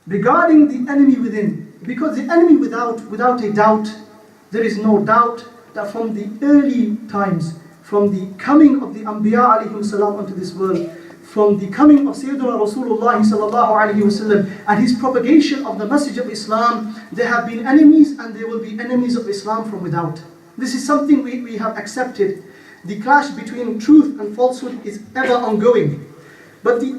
regarding the enemy within. Because the enemy without a doubt, there is no doubt that from the early times, from the coming of the Anbiya alayhim salam onto this world, from the coming of Sayyidina Rasulullah sallallahu alayhi wasallam and his propagation of the message of Islam, there have been enemies and there will be enemies of Islam from without. This is something we have accepted. The clash between truth and falsehood is ever ongoing. But the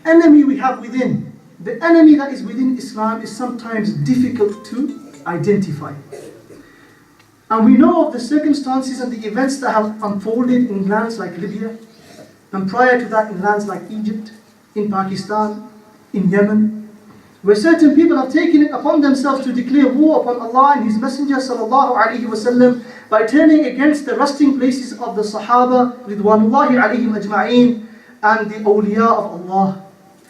enemy we have within, the enemy that is within Islam is sometimes difficult to identify. And we know of the circumstances and the events that have unfolded in lands like Libya, and prior to that in lands like Egypt, in Pakistan, in Yemen, where certain people have taken it upon themselves to declare war upon Allah and His Messenger sallallahu alaihi wasallam by turning against the resting places of the Sahaba ridwanullahi alaihim ajma'een and the awliya of Allah.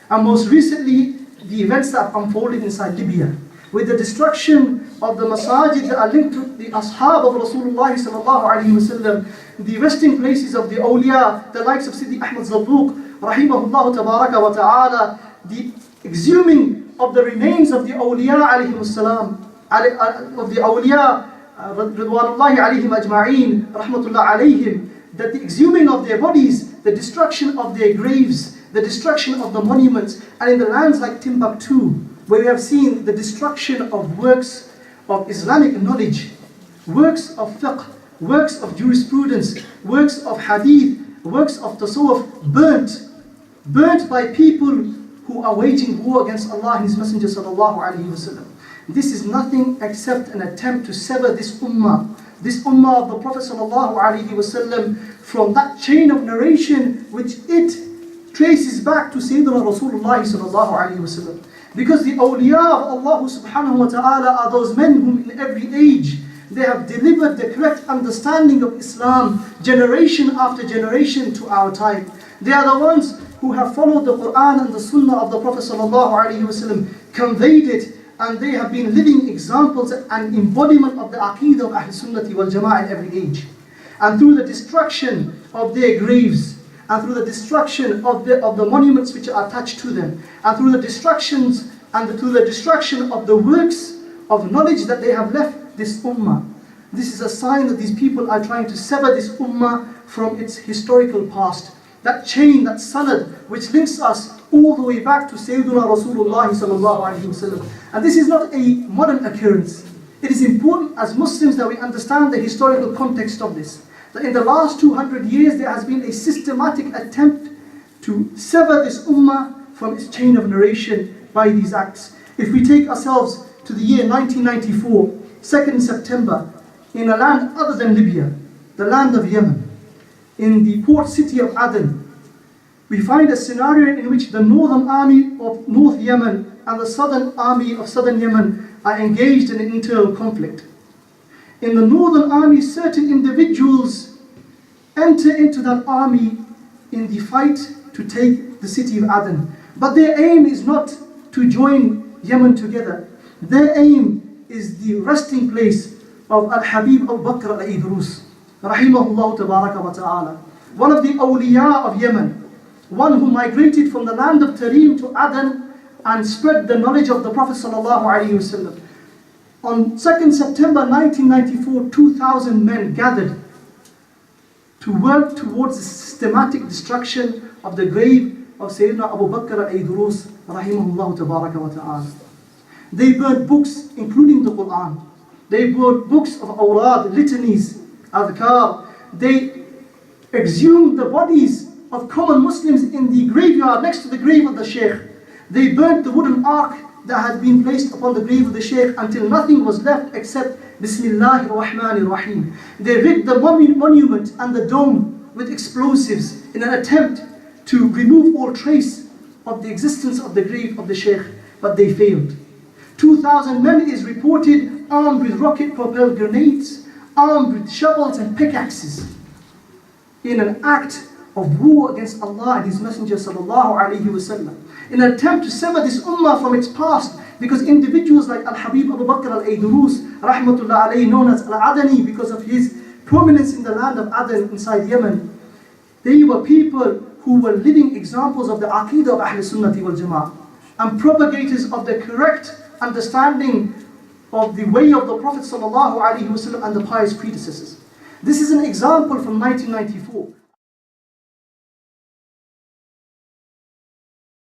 And most recently, the events that have unfolded inside Libya, with the destruction of the masajid that are linked to the ashab of Rasulullah sallallahu alaihi wasallam, the resting places of the awliya, the likes of Sidi Ahmad Zadduq, rahimahullah tabaraka wa ta'ala, the exhuming of the remains of the awliya alayhim salam, of the awliya ridwanullahi alayhim ajma'een, rahmatullah alayhim, that the exhuming of their bodies, the destruction of their graves, the destruction of the monuments, and in the lands like Timbuktu, where we have seen the destruction of works of Islamic knowledge, works of fiqh, works of jurisprudence, works of hadith, works of tasawwuf, burnt by people who are waging war against Allah and His Messenger sallallahu alaihi wasallam. This is nothing except an attempt to sever this ummah of the Prophet sallallahu alaihi wasallam from that chain of narration which it traces back to Sayyidina Rasulullah sallallahu alaihi wasallam. Because the awliya of Allah subhanahu wa ta'ala are those men whom in every age they have delivered the correct understanding of Islam generation after generation to our time. They are the ones who have followed the Quran and the Sunnah of the Prophet sallallahu alaihi wasallam, conveyed it, and they have been living examples and embodiment of the Aqeedah of Ahl Sunnati wal Jama'ah in every age. And through the destruction of their graves, and through the destruction of the monuments which are attached to them, and through the destruction of the works of knowledge that they have left this ummah, this is a sign that these people are trying to sever this ummah from its historical past. That chain, that sanad, which links us all the way back to Sayyidina Rasulullah sallallahu alaihi wasallam. And this is not a modern occurrence. It is important as Muslims that we understand the historical context of this. That in the last 200 years there has been a systematic attempt to sever this ummah from its chain of narration by these acts. If we take ourselves to the year 1994, 2nd September, in a land other than Libya, the land of Yemen, in the port city of Aden, we find a scenario in which the northern army of North Yemen and the southern army of southern Yemen are engaged in an internal conflict. In the northern army, certain individuals enter into that army in the fight to take the city of Aden. But their aim is not to join Yemen together. Their aim is the resting place of Al-Habib Abu Bakr al-Idrus, rahimahullah tabaraka wa ta'ala, one of the awliya of Yemen, one who migrated from the land of Tarim to Aden and spread the knowledge of the Prophet sallallahu alaihi wasallam. On 2nd September 1994, 2,000 men gathered to work towards the systematic destruction of the grave of Sayyidina Abu Bakr al-Idrus, rahimahullah tabaraka wa ta'ala. They burned books, including the Quran. They burned books of awrad, litanies, adhkar. They exhumed the bodies of common Muslims in the graveyard next to the grave of the Shaykh. They burnt the wooden ark that had been placed upon the grave of the Shaykh until nothing was left except Bismillahir Rahmanir Rahim. They rigged the monument and the dome with explosives in an attempt to remove all trace of the existence of the grave of the Shaykh, but they failed. 2,000 men is reported armed with rocket-propelled grenades, armed with shovels and pickaxes, in an act of war against Allah and His Messenger sallallahu alaihi wasallam, in an attempt to sever this ummah from its past, because individuals like Al-Habib Abu Bakr al-Idrus, rahmatullah alayhi, known as Al-Adani because of his prominence in the land of Aden inside Yemen, they were people who were living examples of the Aqeedah of Ahl Sunnati wal Jama'ah. and propagators of the correct understanding of the way of the Prophet ﷺ and the pious predecessors. This is an example from 1994.